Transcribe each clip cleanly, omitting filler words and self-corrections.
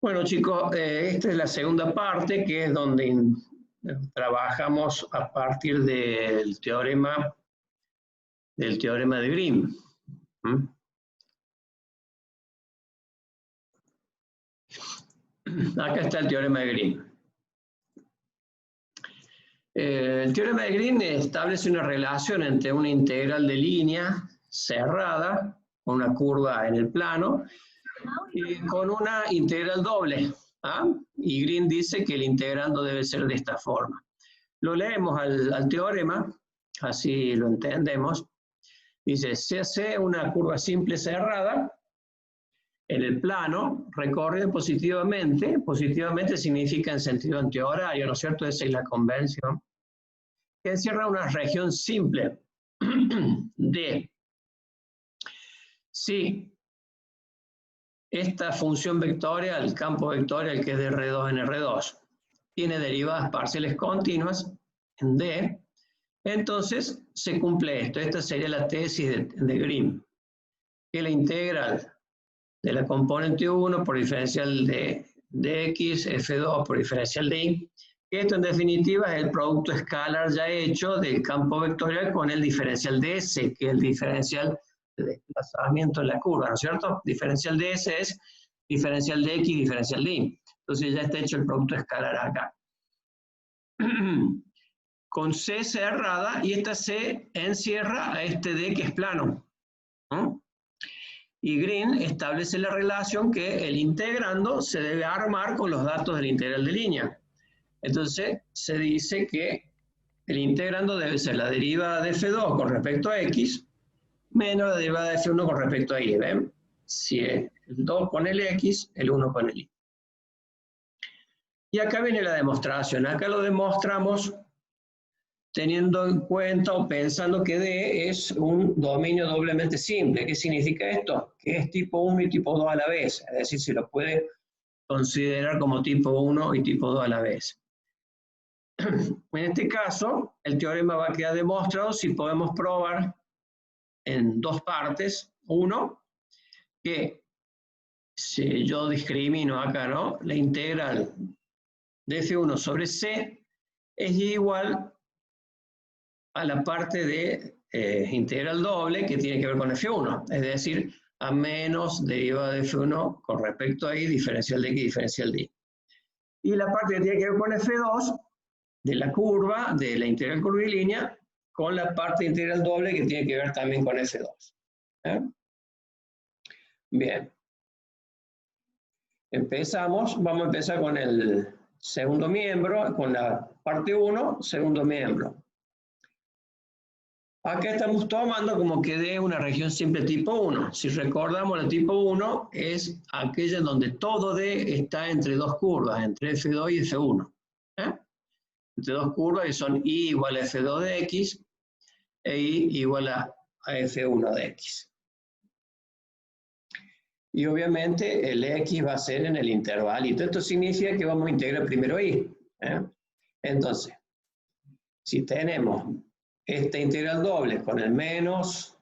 Bueno, chicos, esta es la segunda parte, que es donde trabajamos a partir del teorema de Green. ¿Mm? Acá está el teorema de Green. El teorema de Green establece una relación entre una integral de línea cerrada, una curva en el plano, y con una integral doble. ¿Ah? Y Green dice que el integrando debe ser de esta forma. Lo leemos al teorema, así lo entendemos. Dice, se hace una curva simple cerrada en el plano, recorre positivamente. Positivamente significa en sentido antihorario, ¿no es cierto? Esa es la convención. Que encierra una región simple de si esta función vectorial, el campo vectorial que es de R2 en R2, tiene derivadas parciales continuas en D, entonces se cumple esto. Esta sería la tesis de Green, que la integral de la componente 1 por diferencial de x, f2 por diferencial de y, que esto en definitiva es el producto escalar ya hecho del campo vectorial con el diferencial de S, que es el diferencial de desplazamiento en la curva, ¿no es cierto? Diferencial de S es diferencial de x, diferencial de y. Entonces ya está hecho el producto escalar acá. Con C cerrada, y esta C encierra a este D que es plano. ¿No? Y Green establece la relación que el integrando se debe armar con los datos del integral de línea. Entonces se dice que el integrando debe ser la derivada de F2 con respecto a X menos la derivada de F1 con respecto a Y. ¿Ven? Si es el 2 con el X, el 1 con el Y. Y acá viene la demostración. Acá lo demostramos teniendo en cuenta o pensando que D es un dominio doblemente simple. ¿Qué significa esto? Que es tipo 1 y tipo 2 a la vez. Es decir, se lo puede considerar como tipo 1 y tipo 2 a la vez. En este caso, el teorema va a quedar demostrado si podemos probar en dos partes. Uno, que si yo discrimino acá, ¿no? La integral de F1 sobre C es igual a la parte de integral doble que tiene que ver con F1, es decir, a menos derivada de F1 con respecto a Y, diferencial de X, diferencial de Y. Y la parte que tiene que ver con F2, de la curva, de la integral curvilínea, con la parte integral doble que tiene que ver también con F2. ¿Eh? Bien. Empezamos, vamos a empezar con el segundo miembro, con la parte 1, segundo miembro. Acá estamos tomando como que D una región simple tipo 1. Si recordamos, la tipo 1 es aquella en donde todo D está entre dos curvas, entre F2 y F1. ¿Eh? Entre dos curvas que son Y igual a F2 de X e Y igual a F1 de X. Y obviamente el X va a ser en el intervalito. Esto significa que vamos a integrar primero Y. ¿Eh? Entonces, si tenemos esta integral doble con el menos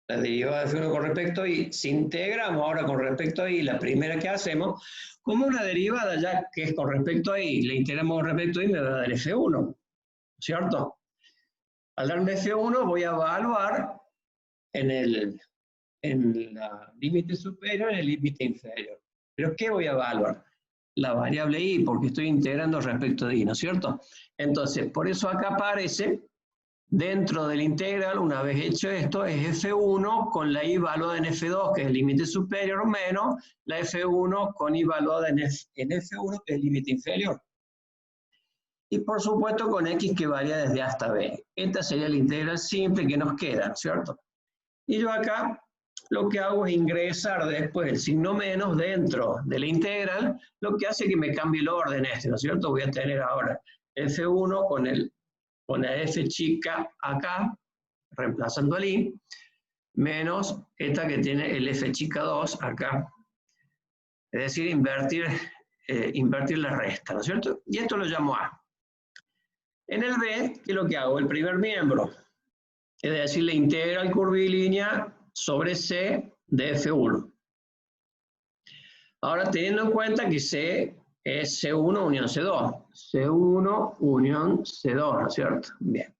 la derivada de F1 con respecto a Y, si integramos ahora con respecto a Y, la primera que hacemos, como una derivada ya que es con respecto a Y, la integramos con respecto a Y, me va a dar F1, ¿cierto? Al darme F1 voy a evaluar en la límite superior y en el límite inferior. ¿Pero qué voy a evaluar? La variable Y, porque estoy integrando respecto de Y, ¿no es cierto? Entonces, por eso acá aparece dentro del integral, una vez hecho esto, es F1 con la Y valuada en F2, que es el límite superior, menos la F1 con Y valuada en F1, que es el límite inferior. Y por supuesto con X que varía desde A hasta B. Esta sería la integral simple que nos queda, ¿no es cierto? Y yo acá lo que hago es ingresar después el signo menos dentro de la integral, lo que hace que me cambie el orden este, ¿no es cierto? Voy a tener ahora F1 con la F chica acá, reemplazando al I, menos esta que tiene el F chica 2 acá. Es decir, invertir la resta, ¿no es cierto? Y esto lo llamo A. En el B, ¿qué es lo que hago? El primer miembro, es decir, la integral curvilínea sobre C de F1. Ahora, teniendo en cuenta que C es C1 unión C2. C1 unión C2, ¿no es cierto? Bien.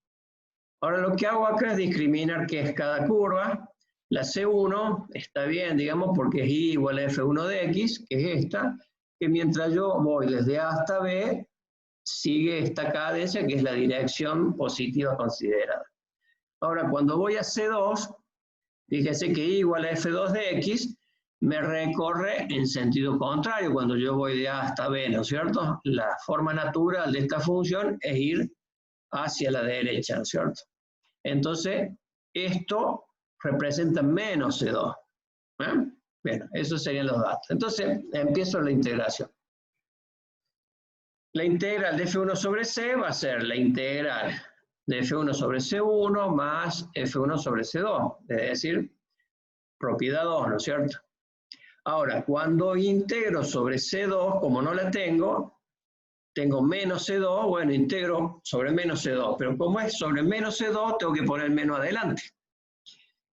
Ahora lo que hago acá es discriminar qué es cada curva. La C1 está bien, digamos, porque es I igual a F1 de X, que es esta, que mientras yo voy desde A hasta B, sigue esta cadencia, que es la dirección positiva considerada. Ahora, cuando voy a C2, fíjese que I igual a F2 de X me recorre en sentido contrario cuando yo voy de A hasta B, ¿no es cierto? La forma natural de esta función es ir hacia la derecha, ¿no es cierto? Entonces, esto representa menos C2. ¿Eh? Bueno, esos serían los datos. Entonces, empiezo la integración. La integral de F1 sobre C va a ser la integral de F1 sobre C1 más F1 sobre C2, es decir, propiedad 2, ¿no es cierto? Ahora, cuando integro sobre C2, como no la tengo menos C2, bueno, integro sobre menos C2, pero como es sobre menos C2, tengo que poner menos adelante,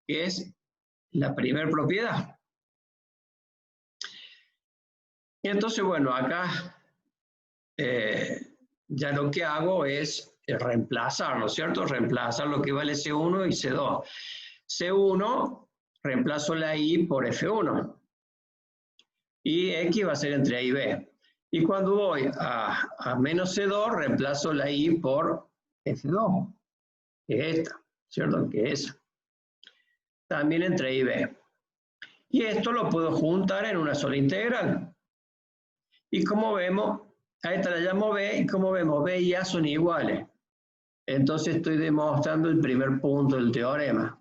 que es la primera propiedad. Y entonces, bueno, acá ya lo que hago es reemplazar, ¿no es cierto? Reemplazar lo que vale C1 y C2. C1, reemplazo la I por F1. Y X va a ser entre A y B. Y cuando voy a menos C2, reemplazo la I por F2, que es esta, ¿cierto? Que es también entre A y B. Y esto lo puedo juntar en una sola integral. Y como vemos, a esta la llamo B, y como vemos, B y A son iguales. Entonces estoy demostrando el primer punto del teorema.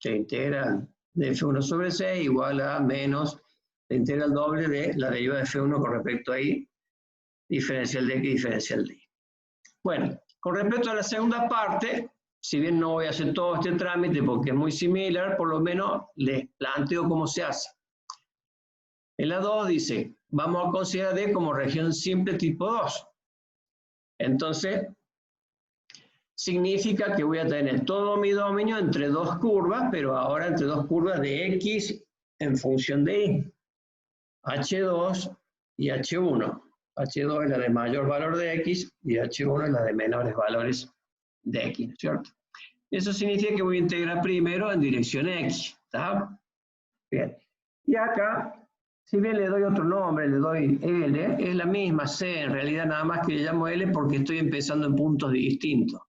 La integral de F1 sobre C igual a menos la integral doble de la deriva de F1 con respecto a I, diferencial de X, diferencial de Y. Bueno, con respecto a la segunda parte, si bien no voy a hacer todo este trámite porque es muy similar, por lo menos les planteo cómo se hace. En la 2 dice, vamos a considerar D como región simple tipo 2. Entonces, significa que voy a tener todo mi dominio entre dos curvas, pero ahora entre dos curvas de X en función de Y. H2 y H1. H2 es la de mayor valor de X y H1 es la de menores valores de X, ¿cierto? Eso significa que voy a integrar primero en dirección X, ¿está? Bien. Y acá, si bien le doy otro nombre, le doy L, es la misma C, en realidad nada más que le llamo L porque estoy empezando en puntos distintos.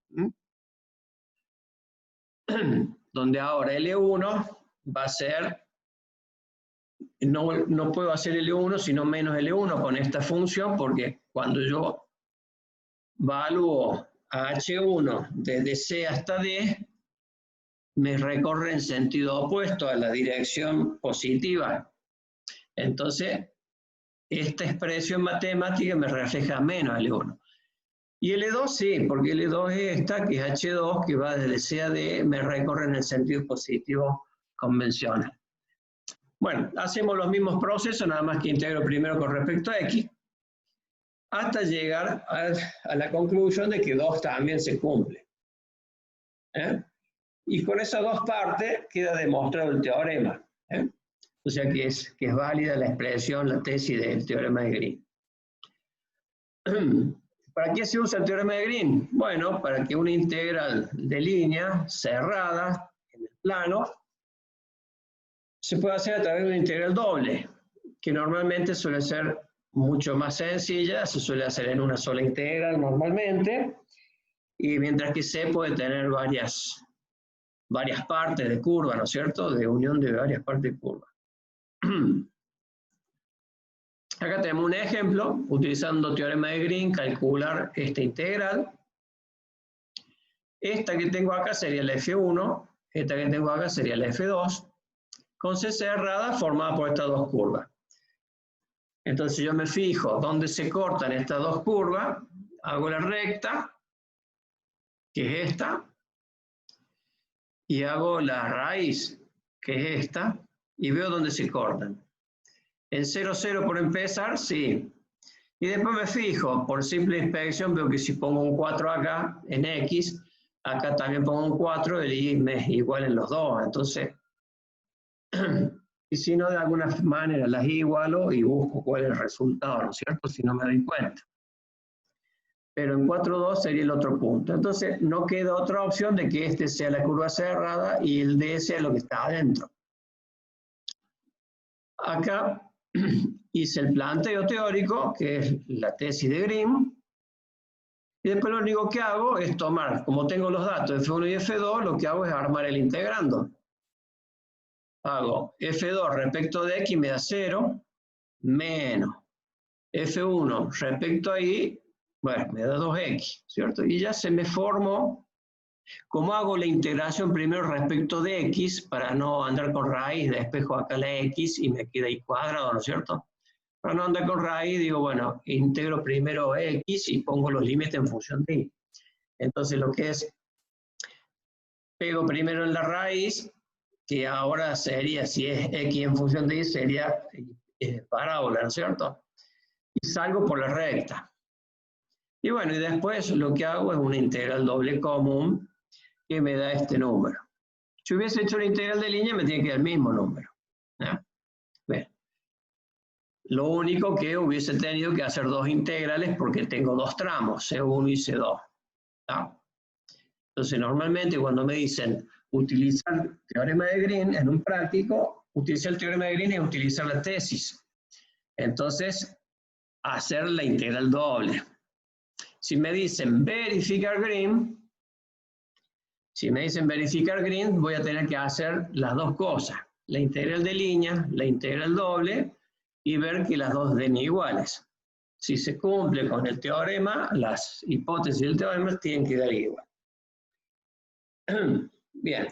Donde ahora L1 va a ser, no puedo hacer L1 sino menos L1 con esta función porque cuando yo evalúo a H1 desde C hasta D, me recorre en sentido opuesto a la dirección positiva. Entonces, esta expresión matemática me refleja menos L1. Y L2 sí, porque L2 es esta, que es H2, que va desde C a D, me recorre en el sentido positivo convencional. Bueno, hacemos los mismos procesos, nada más que integro primero con respecto a X, hasta llegar a la conclusión de que 2 también se cumple. Y con esas dos partes queda demostrado el teorema. O sea que es válida la expresión, la tesis del teorema de Green. ¿Para qué se usa el teorema de Green? Bueno, para que una integral de línea cerrada en el plano se puede hacer a través de una integral doble, que normalmente suele ser mucho más sencilla, se suele hacer en una sola integral normalmente, y mientras que C puede tener varias partes de curva, ¿no es cierto? De unión de varias partes de curva. Acá tenemos un ejemplo, utilizando teorema de Green, calcular esta integral. Esta que tengo acá sería la F1, esta que tengo acá sería la F2, con C cerrada formada por estas dos curvas. Entonces yo me fijo dónde se cortan estas dos curvas, hago la recta, que es esta, y hago la raíz, que es esta, y veo dónde se cortan. En 0, 0 por empezar, sí. Y después me fijo, por simple inspección, veo que si pongo un 4 acá, en X, acá también pongo un 4, el Y me es igual en los dos. Entonces, Y si no, de alguna manera las igualo y busco cuál es el resultado, ¿no es cierto? Si no me doy cuenta. Pero en 4,2 sería el otro punto. Entonces, no queda otra opción de que este sea la curva cerrada y el D sea lo que está adentro. Acá hice el planteo teórico, que es la tesis de Green, y después lo único que hago es tomar, como tengo los datos F1 y F2, lo que hago es armar el integrando. Hago F2 respecto de X me da 0, menos F1 respecto a Y, bueno, me da 2X, ¿cierto? Y ya se me formó, como hago la integración primero respecto de X, para no andar con raíz, despejo acá la X y me queda Y cuadrado, ¿no es cierto? Para no andar con raíz, digo, bueno, integro primero X y pongo los límites en función de Y. Entonces lo que es, pego primero en la raíz, que ahora sería, si es X en función de Y, sería parábola, ¿no es cierto? Y salgo por la recta. Y bueno, y después lo que hago es una integral doble común que me da este número. Si hubiese hecho la integral de línea, me tiene que dar el mismo número. ¿Ya? Bien. Lo único que hubiese tenido que hacer dos integrales porque tengo dos tramos, C1 y C2. ¿Ya? Entonces, normalmente cuando me dicen utilizar el teorema de Green en un práctico, utilizar el teorema de Green es utilizar la tesis. Entonces, hacer la integral doble. Si me dicen verificar Green, voy a tener que hacer las dos cosas. La integral de línea, la integral doble, y ver que las dos den iguales. Si se cumple con el teorema, las hipótesis del teorema tienen que dar igual. Bien.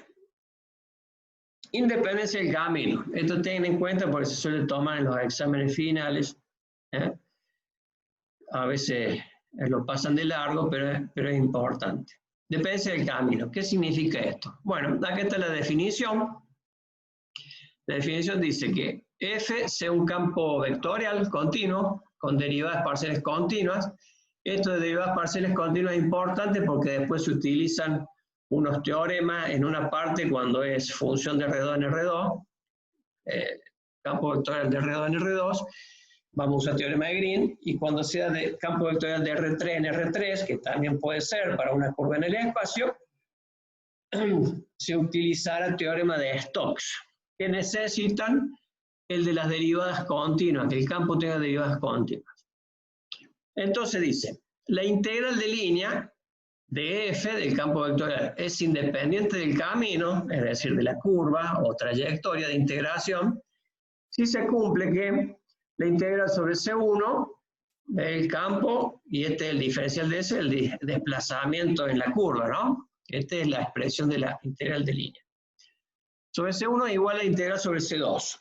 Independencia del camino. Esto tengan en cuenta porque se suele tomar en los exámenes finales. A veces lo pasan de largo, pero es importante. Dependencia del camino. ¿Qué significa esto? Bueno, aquí está la definición. La definición dice que F sea un campo vectorial continuo con derivadas parciales continuas. Esto de derivadas parciales continuas es importante porque después se utilizan unos teoremas en una parte cuando es función de R2 en R2, campo vectorial de R2 en R2, vamos a usar teorema de Green, y cuando sea de campo vectorial de R3 en R3, que también puede ser para una curva en el espacio, se utilizará teorema de Stokes, que necesitan el de las derivadas continuas, que el campo tenga derivadas continuas. Entonces dice, la integral de línea de F del campo vectorial es independiente del camino, es decir, de la curva o trayectoria de integración, si se cumple que la integral sobre C1 del campo, y este es el diferencial de ese, el desplazamiento en la curva, ¿no? Esta es la expresión de la integral de línea. Sobre C1 es igual a la integral sobre C2,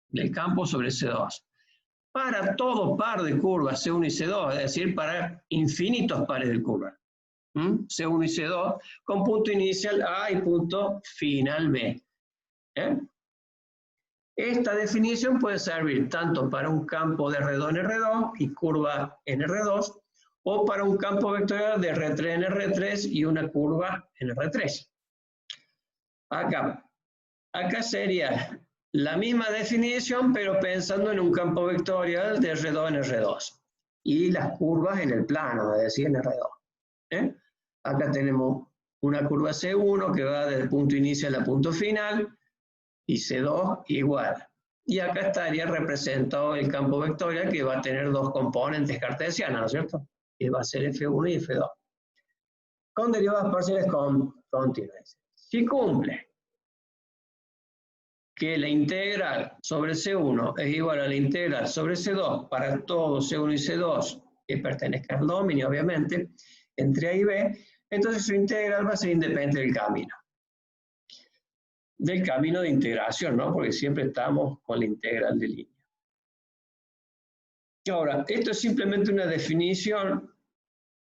del campo sobre C2. Para todo par de curvas, C1 y C2, es decir, para infinitos pares de curvas. C1 y C2, con punto inicial A y punto final B. Esta definición puede servir tanto para un campo de R2 en R2 y curva en R2, o para un campo vectorial de R3 en R3 y una curva en R3. Acá sería la misma definición, pero pensando en un campo vectorial de R2 en R2 y las curvas en el plano, es decir, en R2. Acá tenemos una curva C1 que va del punto inicial al punto final, y C2 igual. Y acá estaría representado el campo vectorial que va a tener dos componentes cartesianas, ¿no es cierto? Que va a ser F1 y F2. Con derivadas parciales continuas. Si cumple que la integral sobre C1 es igual a la integral sobre C2 para todo C1 y C2 que pertenezcan al dominio, obviamente, entre A y B, entonces su integral va a ser independiente del camino. Del camino de integración, ¿no? Porque siempre estamos con la integral de línea. Ahora, esto es simplemente una definición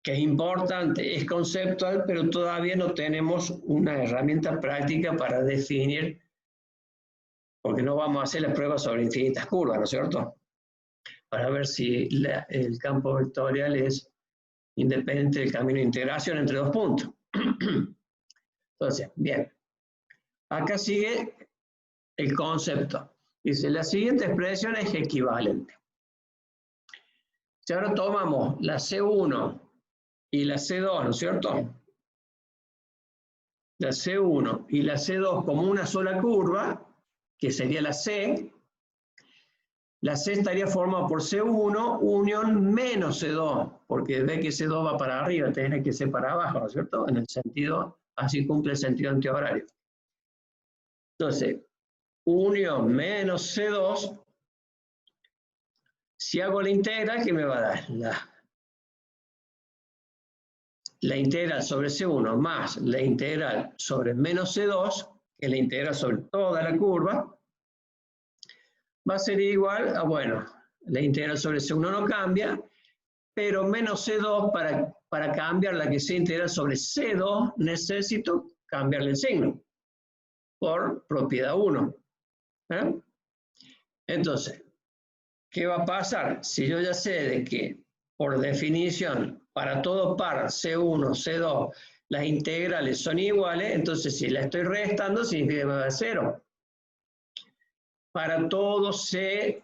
que es importante, es conceptual, pero todavía no tenemos una herramienta práctica para definir, porque no vamos a hacer la prueba sobre infinitas curvas, ¿no es cierto? Para ver si el campo vectorial es independiente del camino de integración entre dos puntos. Entonces, bien. Acá sigue el concepto. Dice, la siguiente expresión es equivalente. Si ahora tomamos la C1 y la C2, ¿no es cierto? La C1 y la C2 como una sola curva, que sería la C estaría formada por C1 unión menos C2, porque ve que C2 va para arriba, tiene que ser para abajo, ¿no es cierto? En el sentido, así cumple el sentido antihorario. Entonces, unión menos C2, si hago la integral, ¿qué me va a dar? La integral sobre C1 más la integral sobre menos C2, que es la integral sobre toda la curva, va a ser igual a, bueno, la integral sobre C1 no cambia, pero menos C2 para cambiar la que sea integral sobre C2 necesito cambiarle el signo por propiedad 1. ¿Eh? Entonces, ¿qué va a pasar? Si yo ya sé de que, por definición, para todo par C1, C2, las integrales son iguales, entonces si la estoy restando significa que me va a dar 0. Para todo C,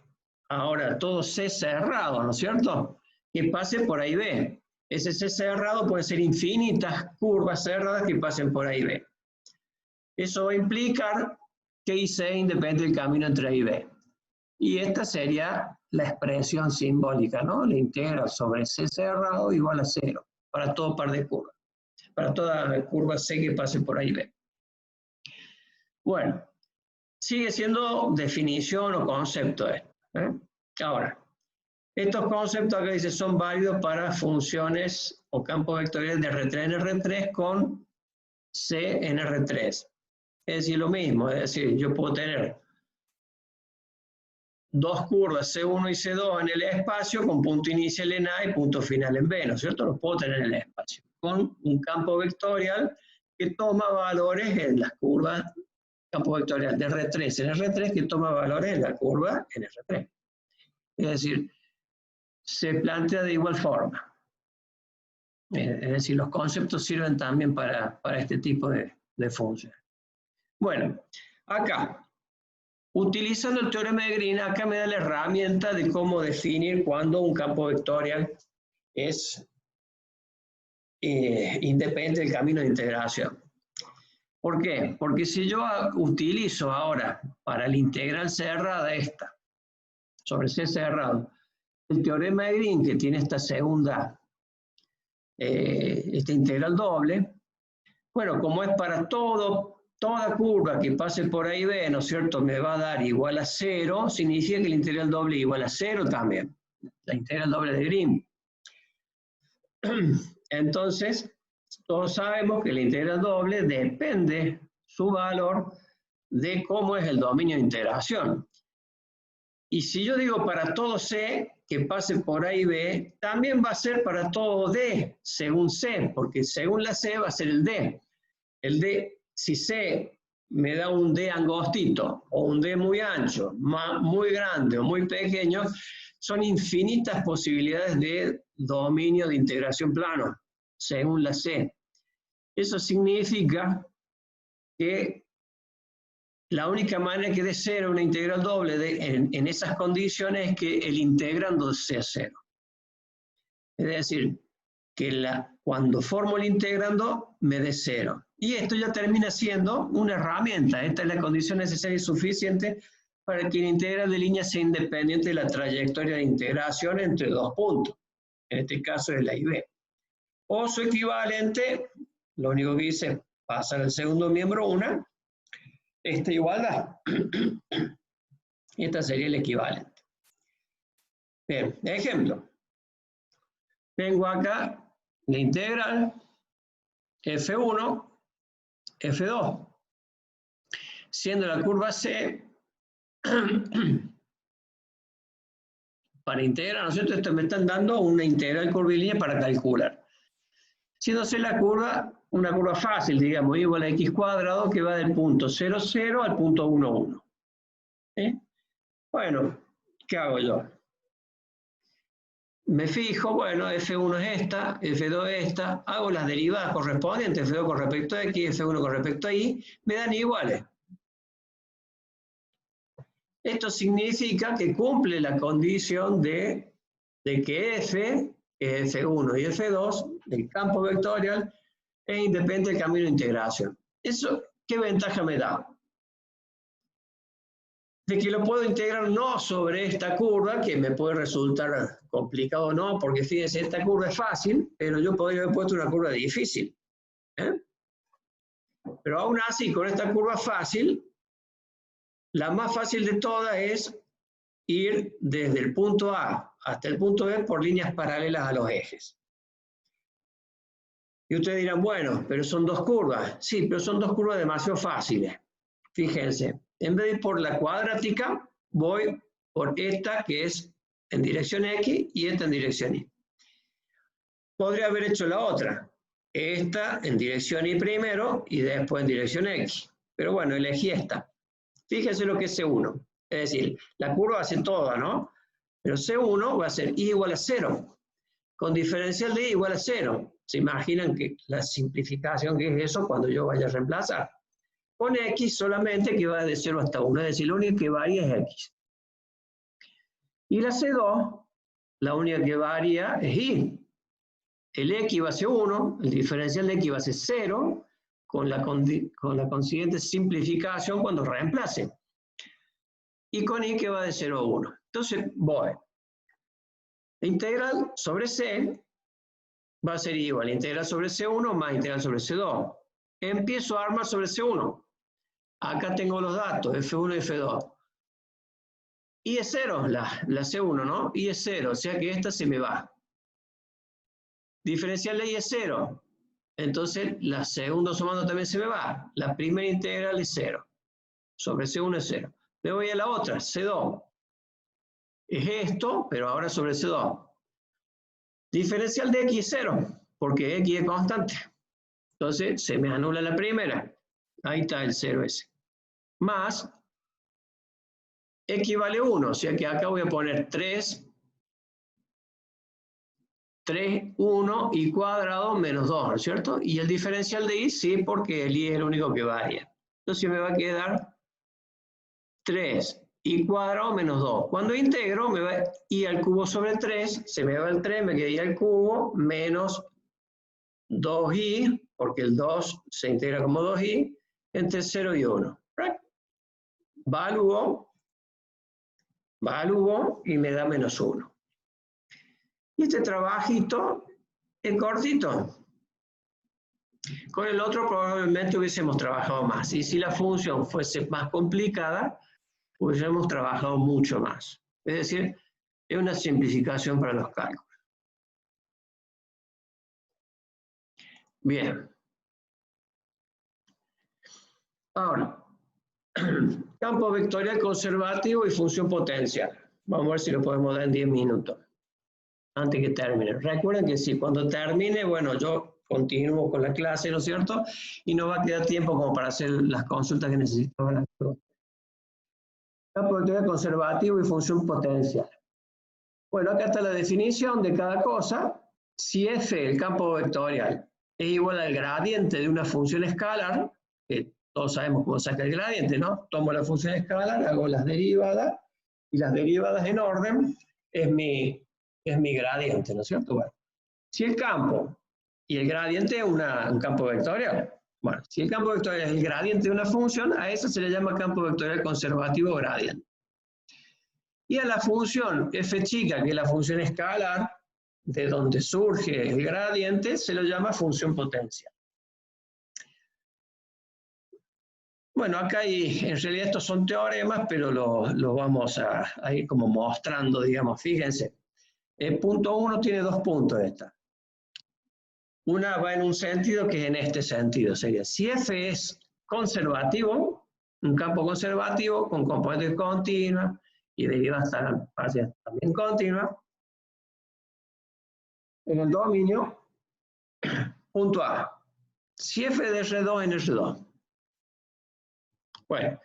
ahora todo C cerrado, ¿no es cierto? Que pase por ahí B. Ese C cerrado puede ser infinitas curvas cerradas que pasen por ahí B. Eso va a implicar que IC es independiente del camino entre A y B. Y esta sería la expresión simbólica, ¿no? La integral sobre C cerrado igual a 0, para todo par de curvas. Para toda curva C que pase por ahí B. Bueno, sigue siendo definición o concepto esto. Ahora, estos conceptos acá dice son válidos para funciones o campos vectoriales de R3 en R3 con C en R3. Es decir, lo mismo, es decir, yo puedo tener dos curvas C1 y C2 en el espacio con punto inicial en A y punto final en B, ¿no es cierto? Los puedo tener en el espacio, con un campo vectorial que toma valores en las curvas, campo vectorial de R3 en R3 que toma valores en la curva en R3. Es decir, se plantea de igual forma. Es decir, los conceptos sirven también para este tipo de funciones. Bueno, acá, utilizando el teorema de Green, acá me da la herramienta de cómo definir cuando un campo vectorial es independiente del camino de integración. ¿Por qué? Porque si yo utilizo ahora para la integral cerrada esta, sobre C cerrado, el teorema de Green, que tiene esta segunda, esta integral doble, bueno, como es para toda curva que pase por ahí B, ¿no es cierto?, me va a dar igual a 0, significa que la integral doble es igual a 0 también, la integral doble de Green. Entonces, todos sabemos que la integral doble depende su valor de cómo es el dominio de integración. Y si yo digo para todo C que pase por A y B, también va a ser para todo D según C, porque según la C va a ser el D. El D, si C me da un D angostito o un D muy ancho, muy grande o muy pequeño, son infinitas posibilidades de dominio de integración plano, según la C. Eso significa que la única manera que dé 0 una integral doble en esas condiciones es que el integrando sea 0. Es decir, que cuando formo el integrando me dé 0. Y esto ya termina siendo una herramienta. Esta es la condición necesaria y suficiente para que la integral de línea sea independiente de la trayectoria de integración entre dos puntos. En este caso es la y B. O su equivalente, lo único que dice, pasa al segundo miembro una, esta igualdad. Esta sería el equivalente. Bien, ejemplo. Tengo acá la integral F1, F2. Siendo la curva C, para integrar, ¿no es cierto? Esto me están dando una integral curvilínea para calcular. Siéndose la curva, una curva fácil, digamos, igual a x cuadrado, que va del punto 0, 0 al punto 1, 1. Bueno, ¿qué hago yo? Me fijo, bueno, F1 es esta, F2 es esta, hago las derivadas correspondientes, F2 con respecto a X, F1 con respecto a Y, me dan iguales. Esto significa que cumple la condición de que F, F1 y F2, del campo vectorial, es independiente del camino de integración. ¿Eso qué ventaja me da? De que lo puedo integrar no sobre esta curva, que me puede resultar complicado o no, porque fíjense, esta curva es fácil, pero yo podría haber puesto una curva difícil. Pero aún así, con esta curva fácil, la más fácil de todas es ir desde el punto A hasta el punto B por líneas paralelas a los ejes. Y ustedes dirán, bueno, pero son dos curvas. Sí, pero son dos curvas demasiado fáciles. Fíjense, en vez de ir por la cuadrática, voy por esta que es en dirección X y esta en dirección Y. Podría haber hecho la otra, esta en dirección Y primero y después en dirección X. Pero bueno, elegí esta. Fíjense lo que es C1. Es decir, la curva hace toda, ¿no? Pero C1 va a ser Y igual a 0, con diferencial de Y igual a 0. ¿Se imaginan que la simplificación que es eso cuando yo vaya a reemplazar? Con X solamente que va de 0 hasta 1, es decir, lo único que varía es X. Y la C2, la única que varía es Y. El X va a ser 1, el diferencial de X va a ser 0, con la consiguiente simplificación cuando reemplace. Y con Y que va de 0 a 1. Entonces voy. La integral sobre C va a ser igual a integral sobre C1 más integral sobre C2. Empiezo a armar sobre C1. Acá tengo los datos, F1 y F2. Y es 0, la C1, ¿no? Y es 0, o sea que esta se me va. Diferencial de Y es 0. Entonces la segunda sumando también se me va. La primera integral es 0. Sobre C1 es 0. Me voy a la otra, C2. Es esto, pero ahora sobre C2. Diferencial de X es 0, porque X es constante. Entonces se me anula la primera. Ahí está el 0 ese. Más X vale 1, o sea que acá voy a poner 3, 1 y cuadrado menos 2, ¿no es cierto? Y el diferencial de Y, sí, porque el Y es el único que varía. Entonces me va a quedar 3 y cuadrado menos 2. Cuando integro, me va Y al cubo sobre 3, se me va el 3, me queda Y al cubo menos 2Y, porque el 2 se integra como 2Y, entre 0 y 1. ¿Right? Valúo y me da menos 1. Y este trabajito es cortito. Con el otro probablemente hubiésemos trabajado más. Y si la función fuese más complicada, hubiésemos trabajado mucho más. Es decir, es una simplificación para los cálculos. Bien. Ahora, campo vectorial conservativo y función potencial. Vamos a ver si lo podemos dar en 10 minutos, antes que termine. Recuerden que sí, cuando termine, bueno, yo continúo con la clase, ¿no es cierto? Y no va a quedar tiempo como para hacer las consultas que necesitaban. Campo vectorial conservativo y función potencial. Bueno, acá está la definición de cada cosa. Si F, el campo vectorial, es igual al gradiente de una función escalar, que todos sabemos cómo saca el gradiente, ¿no? Tomo la función escalar, hago las derivadas, y las derivadas en orden es mi gradiente, ¿no es cierto? Bueno, si el campo y el gradiente es un campo vectorial, bueno, si el campo vectorial es el gradiente de una función, a eso se le llama campo vectorial conservativo o gradiente. Y a la función f chica, que es la función escalar, de donde surge el gradiente, se lo llama función potencial. Bueno, acá en realidad estos son teoremas, pero los vamos a ir como mostrando, digamos, fíjense. El punto 1 tiene dos puntos esta. Una va en un sentido que es en este sentido, sería si F es conservativo, un campo conservativo con componentes continuas y derivadas también continuas, en el dominio, punto A, si F de R2 en R2. Bueno,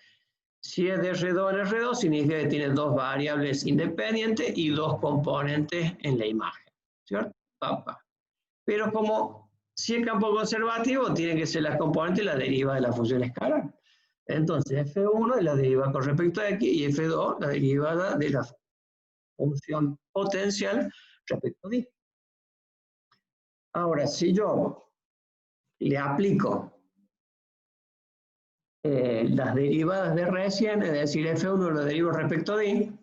si es de R2 en R2, significa que tiene dos variables independientes y dos componentes en la imagen, ¿cierto? Pero como si el campo conservativo, tiene que ser las componentes y la deriva de la función escalar. Entonces, F1 es la derivada con respecto a X y F2 la derivada de la función potencial respecto a Y. Ahora, si yo le aplico las derivadas de recién, es decir, F1 lo derivo respecto a Y,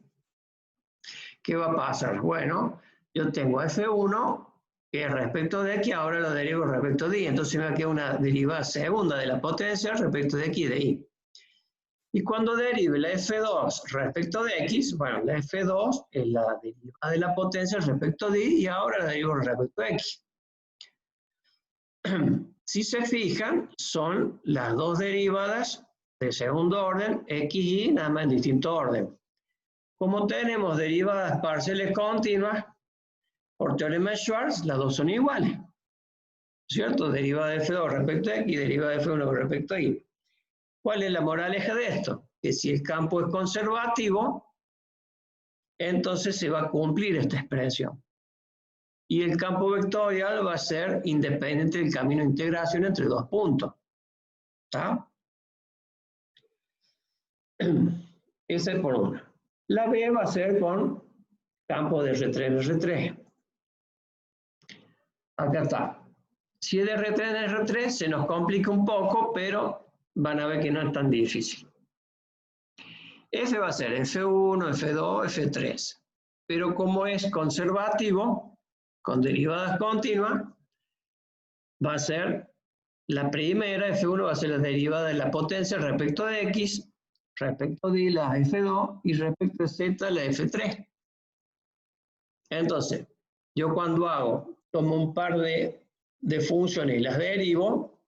¿qué va a pasar? Bueno, yo tengo F1 que respecto de X, ahora lo derivo respecto de Y, entonces me queda una derivada segunda de la potencia respecto de X y de Y. Y cuando derive la F2 respecto de X, bueno, la F2 es la derivada de la potencia respecto de Y y ahora la derivo respecto de X. Si se fijan, son las dos derivadas de segundo orden, X y Y, nada más en distinto orden. Como tenemos derivadas parciales continuas, por teorema de Schwarz, las dos son iguales. ¿Cierto? Derivada de F2 respecto a X y derivada de F1 respecto a Y. ¿Cuál es la moraleja de esto? Que si el campo es conservativo, entonces se va a cumplir esta expresión. Y el campo vectorial va a ser independiente del camino de integración entre dos puntos. ¿Está? Esa es por una. La B va a ser con campo de R3 en R3. Acá está. Si es de R3 en R3 se nos complica un poco, pero van a ver que no es tan difícil. F va a ser F1, F2, F3. Pero como es conservativo, con derivadas continuas, va a ser la primera, F1 va a ser la derivada de la potencia respecto de X, respecto de la F2 y respecto de Z la F3. Entonces, yo cuando tomo un par de funciones y las derivo,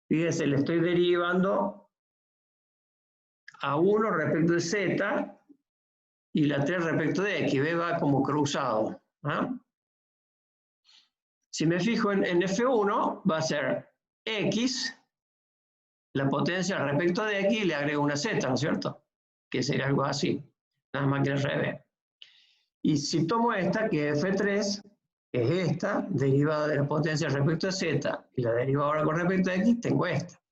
fíjense, le estoy derivando a 1 respecto de Z y la 3 respecto de X, ¿ve? Va como cruzado. ¿Ah? Si me fijo en F1, va a ser X, la potencia respecto de X, y le agrego una Z, ¿no es cierto? Que sería algo así, nada más que al revés. Y si tomo esta, que es F3, que es esta, derivada de la potencia respecto a Z, y la derivo ahora con respecto a X, tengo esta.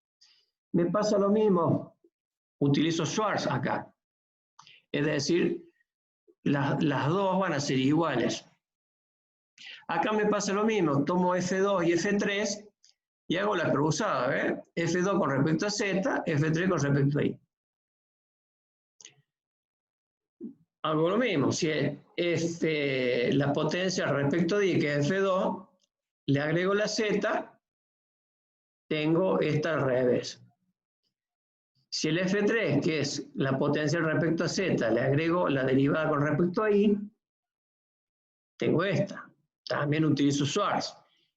Me pasa lo mismo, utilizo Schwarz acá. Es decir, las dos van a ser iguales. Acá me pasa lo mismo, tomo F2 y F3 y hago la cruzada, ¿ves? F2 con respecto a Z, F3 con respecto a Y. Hago lo mismo, si es la potencia respecto a Y, que es F2, le agrego la Z, tengo esta al revés. Si el F3, que es la potencia respecto a Z, le agrego la derivada con respecto a Y, tengo esta. También utilizo Schwarz.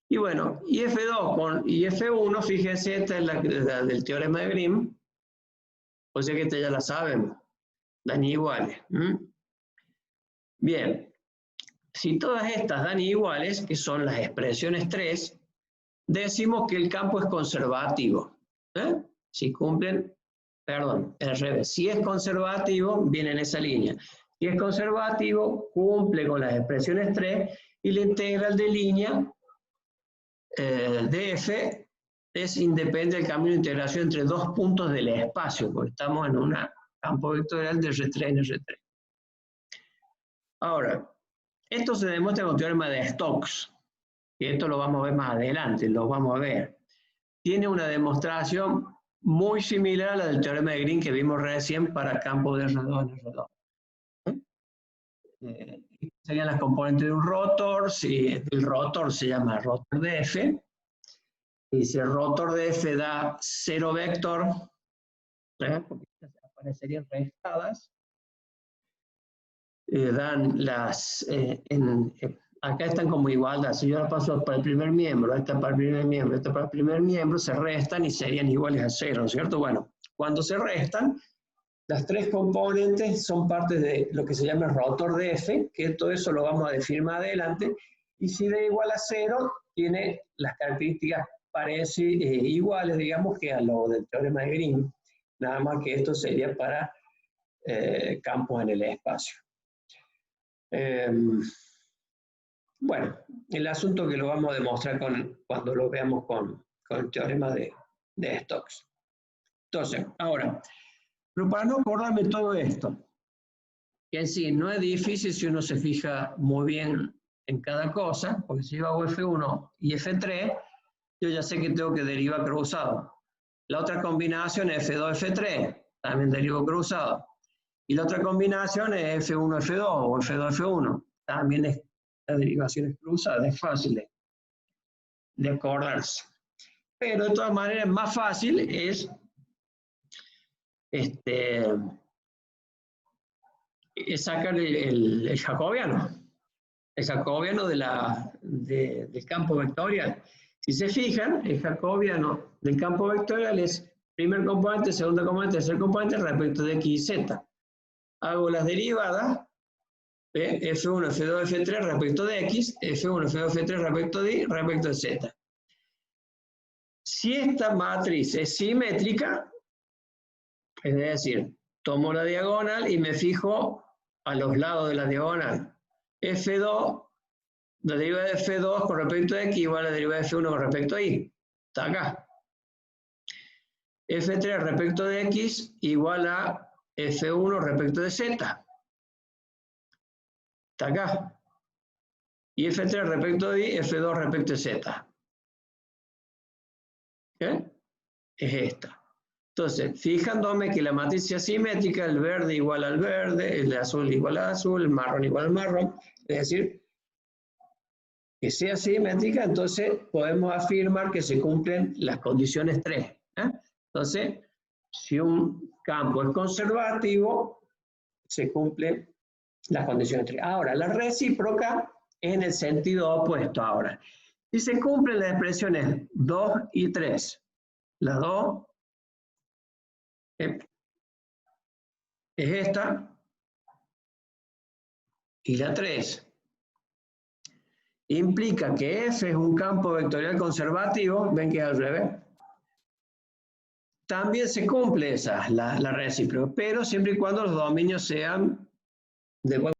Y bueno, y F2 y F1, fíjense, esta es la del teorema de Grimm, o sea que esta ya la saben, dan iguales. Bien, si todas estas dan iguales, que son las expresiones 3, decimos que el campo es conservativo. Si cumplen, perdón, al revés, si es conservativo, viene en esa línea. Si es conservativo, cumple con las expresiones 3 y la integral de línea de F es independiente del camino de integración entre dos puntos del espacio, porque estamos en un campo vectorial de R3 en R3. Ahora, esto se demuestra con el teorema de Stokes, y esto lo vamos a ver más adelante, lo vamos a ver. Tiene una demostración muy similar a la del teorema de Green que vimos recién para campo de R2 en R2. Serían las componentes de un rotor, si el rotor se llama rotor de F, y si el rotor de F da 0 vector, porque aparecerían restadas, dan las, acá están como igualdad, si yo la paso para el primer miembro, esta para el primer miembro, esta para el primer miembro, se restan y serían iguales a 0, ¿no es cierto? Bueno, cuando se restan, las tres componentes son parte de lo que se llama el rotor de F, que todo eso lo vamos a definir más adelante, y si d igual a 0, tiene las características iguales, digamos, que a lo del teorema de Green, nada más que esto sería para campos en el espacio. Bueno, el asunto que lo vamos a demostrar cuando lo veamos con el teorema de Stokes. Entonces, ahora, pero para no acordarme todo esto, que en sí no es difícil si uno se fija muy bien en cada cosa, porque si yo hago F1 y F3, yo ya sé que tengo que derivar cruzado. La otra combinación es F2, F3, también derivo cruzado. Y la otra combinación es F1, F2 o F2, F1, también es la derivación es cruzada, es fácil de acordarse. Pero de todas maneras, más fácil es sacar el jacobiano. El jacobiano del campo vectorial. Si se fijan, el jacobiano del campo vectorial es primer componente, segundo componente, tercer componente respecto de x y z. Hago las derivadas, F1, F2, F3 respecto de x, F1, F2, F3 respecto de y, respecto de z. Si esta matriz es simétrica, es decir, tomo la diagonal y me fijo a los lados de la diagonal. F2, la derivada de F2 con respecto a x igual a la derivada de F1 con respecto a y. Está acá. F3 respecto de x igual a F1 respecto de z. Está acá. Y F3 respecto de y, F2 respecto de z. ¿Qué? Es esta. Entonces, fijándome que la matriz es simétrica, el verde igual al verde, el azul igual al azul, el marrón igual al marrón, es decir, que sea simétrica, entonces podemos afirmar que se cumplen las condiciones 3. Entonces, si un campo es conservativo, se cumplen las condiciones 3. Ahora, la recíproca es en el sentido opuesto ahora. Si se cumplen las expresiones 2 y 3, la 2 es esta y la 3. Implica que F es un campo vectorial conservativo, ven que es al revés. También se cumple esa, la recíproca, pero siempre y cuando los dominios sean de